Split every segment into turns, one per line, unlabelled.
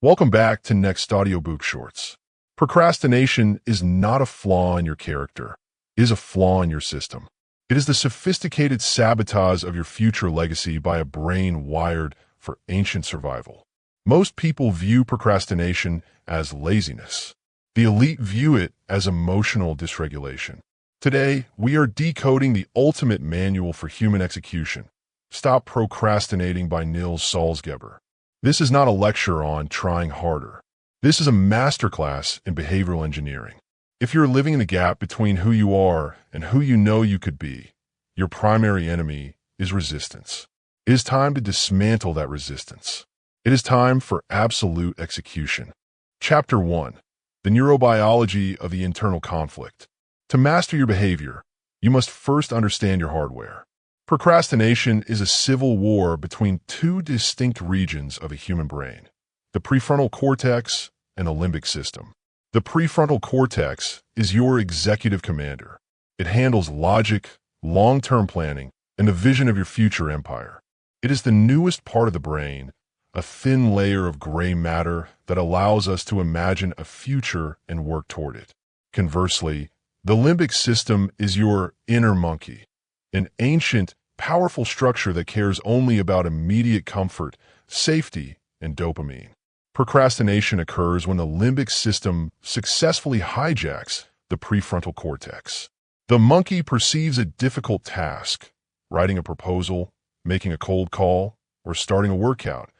Welcome back to NextaudiobookShorts. Procrastination is not a flaw in your character. It is a flaw in your system. It is the sophisticated sabotage of your future legacy by a brain wired for ancient survival. Most people view procrastination as laziness. The elite view it as emotional dysregulation. Today, we are decoding the ultimate manual for human execution. Stop Procrastinating by Nils Salzgeber. This is not a lecture on trying harder. This is a masterclass in behavioral engineering. If you're living in the gap between who you are and who you know you could be, your primary enemy is resistance. It is time to dismantle that resistance. It is time for absolute execution. Chapter 1. The Neurobiology of the Internal Conflict. To master your behavior, you must first understand your hardware. Procrastination is a civil war between two distinct regions of a human brain, the prefrontal cortex and the limbic system. The prefrontal cortex is your executive commander. It handles logic, long-term planning, and the vision of your future empire. It is the newest part of the brain, a thin layer of gray matter that allows us to imagine a future and work toward it. Conversely, the limbic system is your inner monkey, an ancient, powerful structure that cares only about immediate comfort, safety, and dopamine. Procrastination occurs when the limbic system successfully hijacks the prefrontal cortex. The monkey perceives a difficult task, writing a proposal, making a cold call, or starting a workout,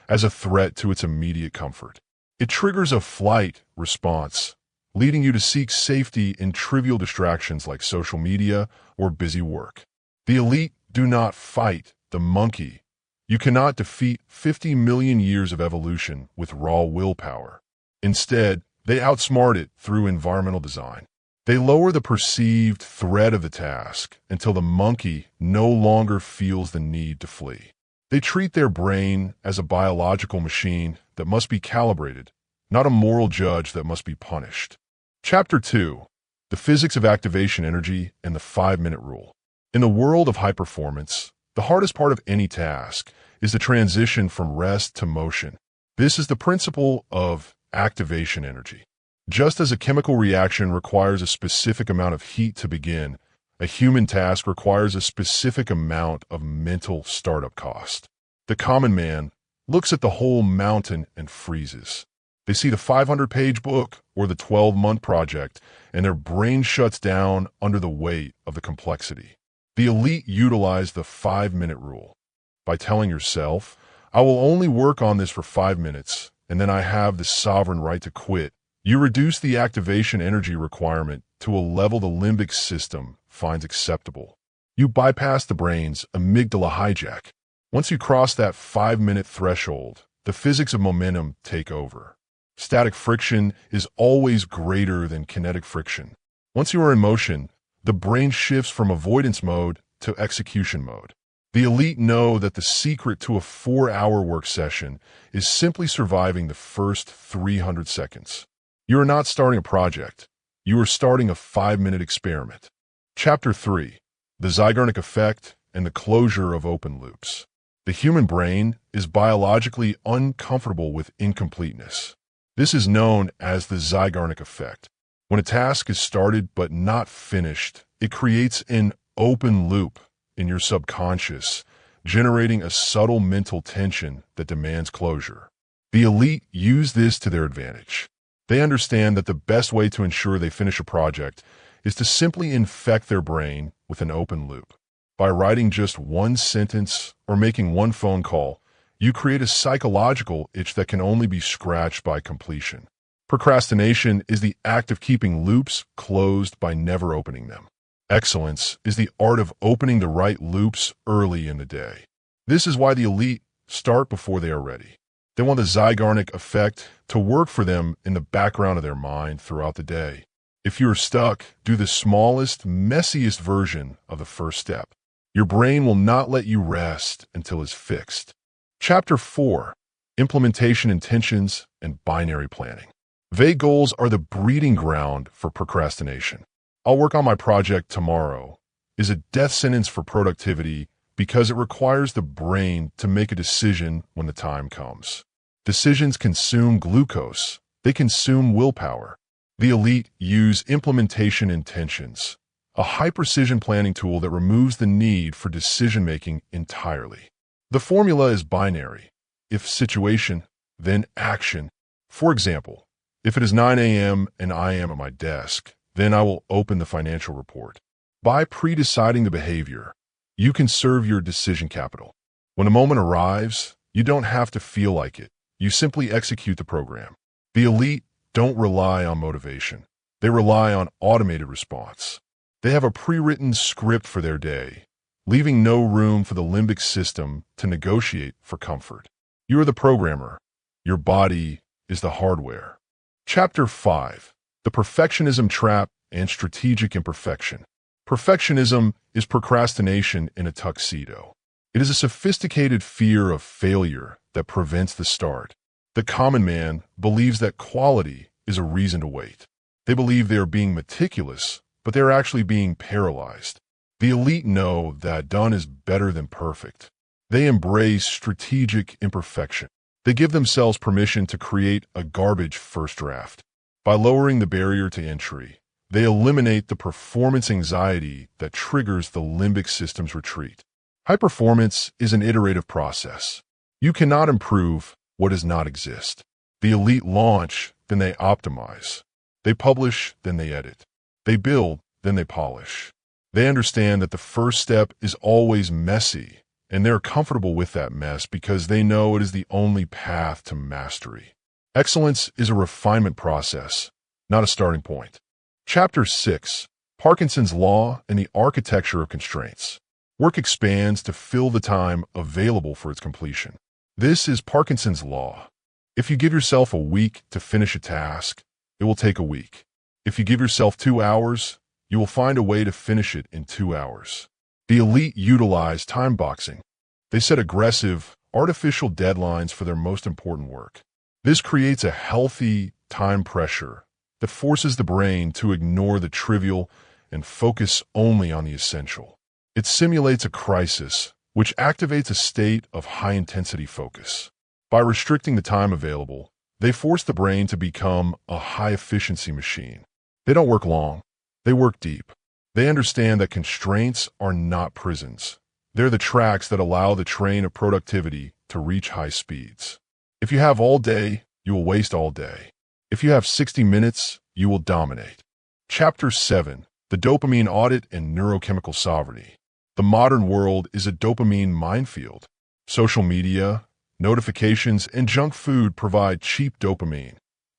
as a threat to its immediate comfort. It triggers a flight response, leading you to seek safety in trivial distractions like social media or busy work. The elite do not fight the monkey. You cannot defeat 50 million years of evolution with raw willpower. Instead, they outsmart it through environmental design. They lower the perceived threat of the task until the monkey no longer feels the need to flee. They treat their brain as a biological machine that must be calibrated, not a moral judge that must be punished. Chapter 2. The Physics of Activation Energy and the 5-Minute Rule. In the world of high performance, the hardest part of any task is the transition from rest to motion. This is the principle of activation energy. Just as a chemical reaction requires a specific amount of heat to begin, a human task requires a specific amount of mental startup cost. The common man looks at the whole mountain and freezes. They see the 500-page book or the 12-month project, and their brain shuts down under the weight of the complexity. The elite utilize the 5-minute rule. By telling yourself, I will only work on this for 5 minutes, and then I have the sovereign right to quit, you reduce the activation energy requirement to a level the limbic system finds acceptable. You bypass the brain's amygdala hijack. Once you cross that 5-minute threshold, the physics of momentum take over. Static friction is always greater than kinetic friction. Once you are in motion, the brain shifts from avoidance mode to execution mode. The elite know that the secret to a 4-hour work session is simply surviving the first 300 seconds. You are not starting a project. You are starting a 5-minute experiment. Chapter 3. The Zeigarnik Effect and the Closure of Open Loops. The human brain is biologically uncomfortable with incompleteness. This is known as the Zeigarnik Effect. When a task is started but not finished, it creates an open loop in your subconscious, generating a subtle mental tension that demands closure. The elite use this to their advantage. They understand that the best way to ensure they finish a project is to simply infect their brain with an open loop. By writing just one sentence or making one phone call, you create a psychological itch that can only be scratched by completion. Procrastination is the act of keeping loops closed by never opening them. Excellence is the art of opening the right loops early in the day. This is why the elite start before they are ready. They want the Zeigarnik Effect to work for them in the background of their mind throughout the day. If you are stuck, do the smallest, messiest version of the first step. Your brain will not let you rest until it's fixed. Chapter 4. Implementation Intentions and Binary Planning. Vague goals are the breeding ground for procrastination. I'll work on my project tomorrow is a death sentence for productivity because it requires the brain to make a decision when the time comes. Decisions consume glucose. They consume willpower. The elite use implementation intentions, a high-precision planning tool that removes the need for decision-making entirely. The formula is binary. If situation, then action. For example, if it is 9 a.m. and I am at my desk, then I will open the financial report. By pre-deciding the behavior, you conserve your decision capital. When the moment arrives, you don't have to feel like it. You simply execute the program. The elite don't rely on motivation. They rely on automated response. They have a pre-written script for their day, leaving no room for the limbic system to negotiate for comfort. You are the programmer. Your body is the hardware. Chapter 5. The Perfectionism Trap and Strategic Imperfection. Perfectionism is procrastination in a tuxedo. It is a sophisticated fear of failure that prevents the start. The common man believes that quality is a reason to wait. They believe they are being meticulous, but they are actually being paralyzed. The elite know that done is better than perfect. They embrace strategic imperfection. They give themselves permission to create a garbage first draft. By lowering the barrier to entry, they eliminate the performance anxiety that triggers the limbic system's retreat. High performance is an iterative process. You cannot improve what does not exist. The elite launch, then they optimize. They publish, then they edit. They build, then they polish. They understand that the first step is always messy, and they're comfortable with that mess because they know it is the only path to mastery. Excellence is a refinement process, not a starting point. Chapter 6. Parkinson's Law and the Architecture of Constraints. Work expands to fill the time available for its completion. This is Parkinson's Law. If you give yourself a week to finish a task, it will take a week. If you give yourself 2 hours, you will find a way to finish it in 2 hours. The elite utilize time boxing. They set aggressive, artificial deadlines for their most important work. This creates a healthy time pressure that forces the brain to ignore the trivial and focus only on the essential. It simulates a crisis, which activates a state of high-intensity focus. By restricting the time available, they force the brain to become a high-efficiency machine. They don't work long. They work deep. They understand that constraints are not prisons. They're the tracks that allow the train of productivity to reach high speeds. If you have all day, you will waste all day. If you have 60 minutes, you will dominate. Chapter 7. The Dopamine Audit and Neurochemical Sovereignty. The modern world is a dopamine minefield. Social media, notifications, and junk food provide cheap dopamine,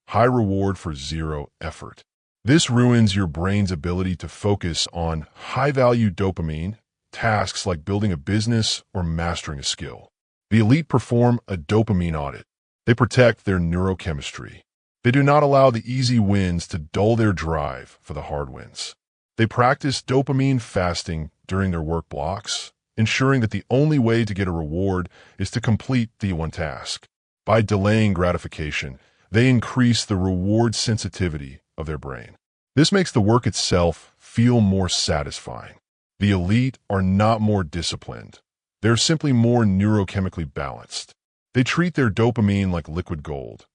high reward for zero effort. This ruins your brain's ability to focus on high-value dopamine, tasks like building a business or mastering a skill. The elite perform a dopamine audit. They protect their neurochemistry. They do not allow the easy wins to dull their drive for the hard wins. They practice dopamine fasting during their work blocks, ensuring that the only way to get a reward is to complete the one task. By delaying gratification, they increase the reward sensitivity of their brain. This makes the work itself feel more satisfying. The elite are not more disciplined. They're simply more neurochemically balanced. They treat their dopamine like liquid gold,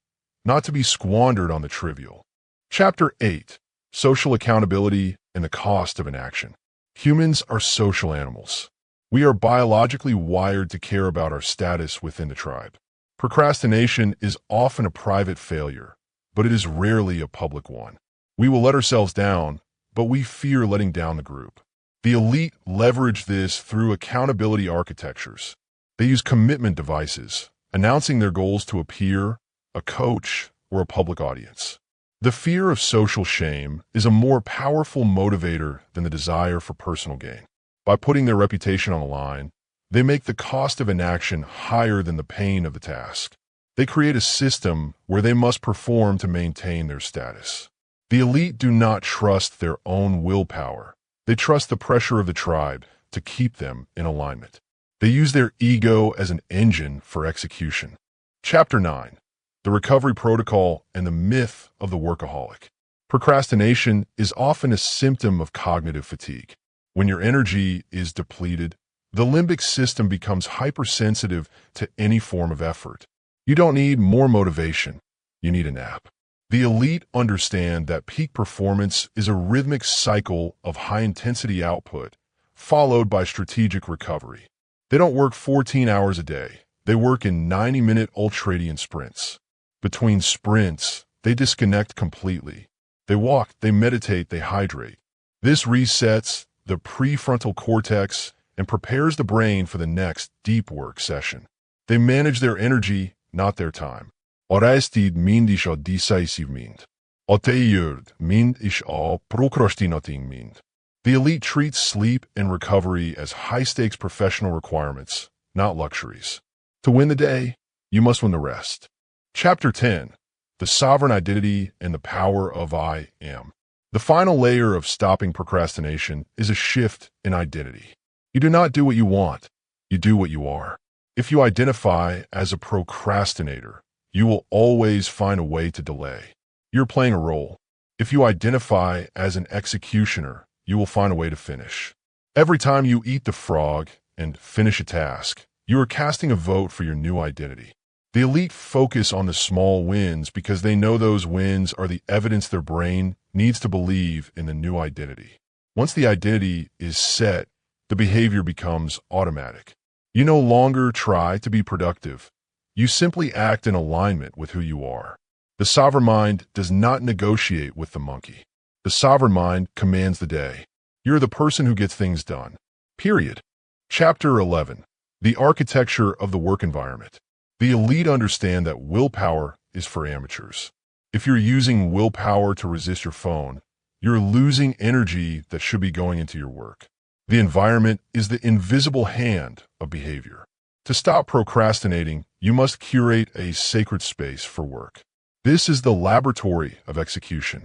not to be squandered on the trivial. Chapter 8. Social Accountability and the Cost of Inaction. Humans are social animals. We are biologically wired to care about our status within the tribe. Procrastination is often a private failure, but it is rarely a public one. We will let ourselves down, but we fear letting down the group. The elite leverage this through accountability architectures. They use commitment devices, announcing their goals to a peer, a coach, or a public audience. The fear of social shame is a more powerful motivator than the desire for personal gain. By putting their reputation on the line, they make the cost of inaction higher than the pain of the task. They create a system where they must perform to maintain their status. The elite do not trust their own willpower. They trust the pressure of the tribe to keep them in alignment. They use their ego as an engine for execution. Chapter 9. The Recovery Protocol and the Myth of the Workaholic. Procrastination is often a symptom of cognitive fatigue. When your energy is depleted, the limbic system becomes hypersensitive to any form of effort. You don't need more motivation. You need a nap. The elite understand that peak performance is a rhythmic cycle of high-intensity output, followed by strategic recovery. They don't work 14 hours a day. They work in 90-minute ultradian sprints. Between sprints, they disconnect completely. They walk, they meditate, they hydrate. This resets the prefrontal cortex and prepares the brain for the next deep work session. They manage their energy, not their time. Restid mind is al decisive mind. Alteyurd mind is al procrastinating mind. The elite treats sleep and recovery as high-stakes professional requirements, not luxuries. To win the day, you must win the rest. Chapter 10. The Sovereign Identity and the Power of I Am. The final layer of stopping procrastination is a shift in identity. You do not do what you want. You do what you are. If you identify as a procrastinator, you will always find a way to delay. You're playing a role. If you identify as an executioner, you will find a way to finish. Every time you eat the frog and finish a task, you are casting a vote for your new identity. The elite focus on the small wins because they know those wins are the evidence their brain needs to believe in the new identity. Once the identity is set, the behavior becomes automatic. You no longer try to be productive. You simply act in alignment with who you are. The sovereign mind does not negotiate with the monkey. The sovereign mind commands the day. You're the person who gets things done. Period. Chapter 11. The Architecture of the Work Environment. The elite understand that willpower is for amateurs. If you're using willpower to resist your phone, you're losing energy that should be going into your work. The environment is the invisible hand of behavior. To stop procrastinating, you must curate a sacred space for work. This is the laboratory of execution.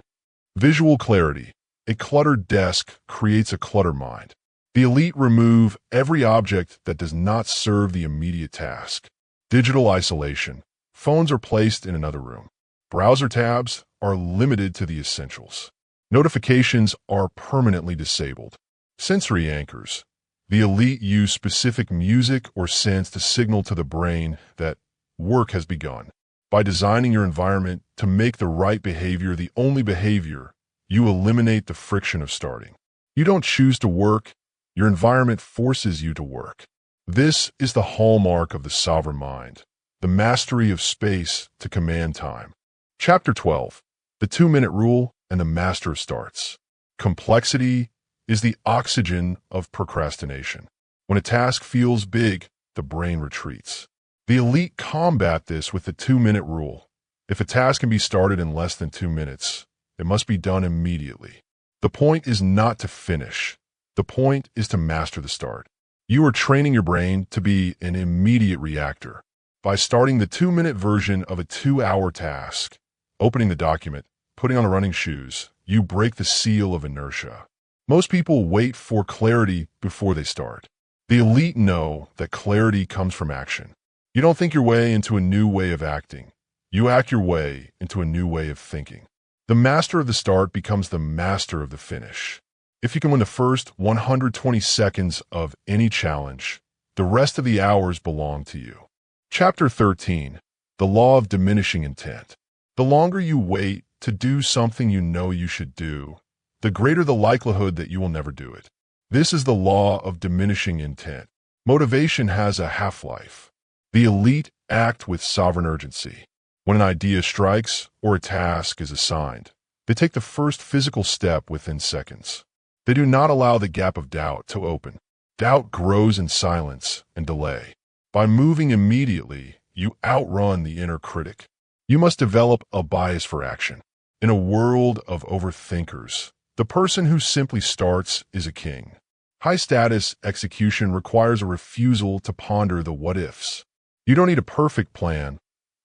Visual clarity. A cluttered desk creates a cluttered mind. The elite remove every object that does not serve the immediate task. Digital isolation. Phones are placed in another room. Browser tabs are limited to the essentials. Notifications are permanently disabled. Sensory anchors. The elite use specific music or scents to signal to the brain that work has begun. By designing your environment to make the right behavior the only behavior, you eliminate the friction of starting. You don't choose to work. Your environment forces you to work. This is the hallmark of the sovereign mind, the mastery of space to command time. Chapter 12. The 2-minute rule and the master of starts. Complexity is the oxygen of procrastination. When a task feels big, the brain retreats. The elite combat this with the 2-minute rule. If a task can be started in less than 2 minutes, it must be done immediately. The point is not to finish. The point is to master the start. You are training your brain to be an immediate reactor. By starting the 2-minute version of a 2-hour task, opening the document, putting on the running shoes, you break the seal of inertia. Most people wait for clarity before they start. The elite know that clarity comes from action. You don't think your way into a new way of acting. You act your way into a new way of thinking. The master of the start becomes the master of the finish. If you can win the first 120 seconds of any challenge, the rest of the hours belong to you. Chapter 13. The Law of Diminishing Intent. The longer you wait to do something you know you should do, the greater the likelihood that you will never do it. This is the law of diminishing intent. Motivation has a half-life. The elite act with sovereign urgency. When an idea strikes or a task is assigned, they take the first physical step within seconds. They do not allow the gap of doubt to open. Doubt grows in silence and delay. By moving immediately, you outrun the inner critic. You must develop a bias for action. In a world of overthinkers, the person who simply starts is a king. High-status execution requires a refusal to ponder the what-ifs. You don't need a perfect plan.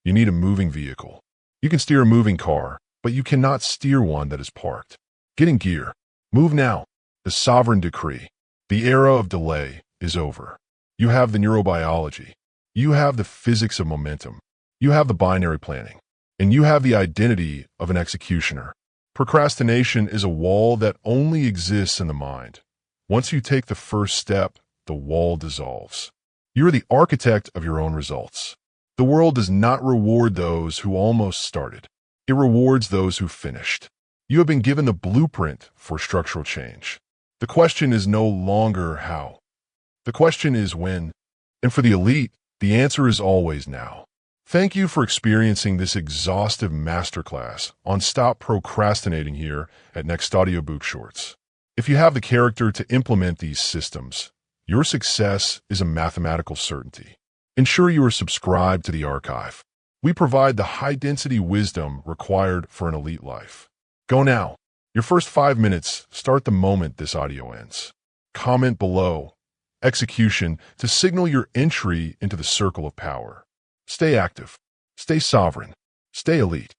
You need a moving vehicle. You can steer a moving car, but you cannot steer one that is parked. Get in gear. Move now. The sovereign decree. The era of delay is over. You have the neurobiology. You have the physics of momentum. You have the binary planning. And you have the identity of an executioner. Procrastination is a wall that only exists in the mind. Once you take the first step, the wall dissolves. You are the architect of your own results. The world does not reward those who almost started. It rewards those who finished. You have been given the blueprint for structural change. The question is no longer how. The question is when. And for the elite, the answer is always now. Thank you for experiencing this exhaustive masterclass on Stop Procrastinating here at NextaudiobookShorts. If you have the character to implement these systems, your success is a mathematical certainty. Ensure you are subscribed to the archive. We provide the high-density wisdom required for an elite life. Go now. Your first 5 minutes start the moment this audio ends. Comment below execution to signal your entry into the circle of power. Stay active, stay sovereign, stay elite.